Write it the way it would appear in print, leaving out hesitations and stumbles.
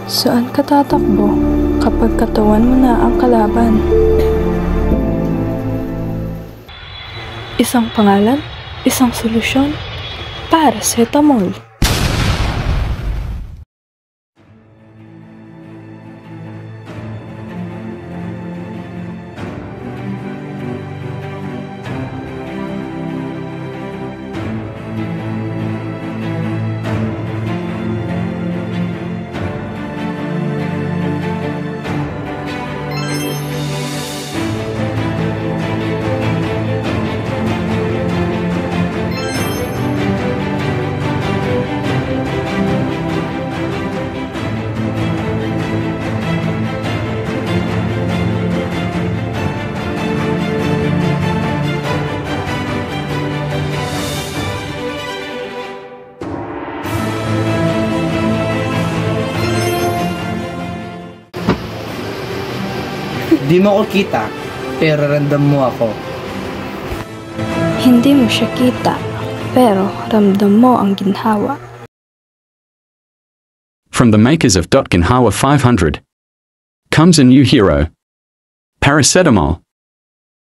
Saan ka tatakbo kapag katawan mo na ang kalaban? Isang pangalan, isang solusyon, paracetamol. Di mo ako kita, pero randam mo ako. Hindi mo siya kita, pero ramdam mo ang ginhawa. From the makers of Ginhawa 500 comes a new hero, paracetamol.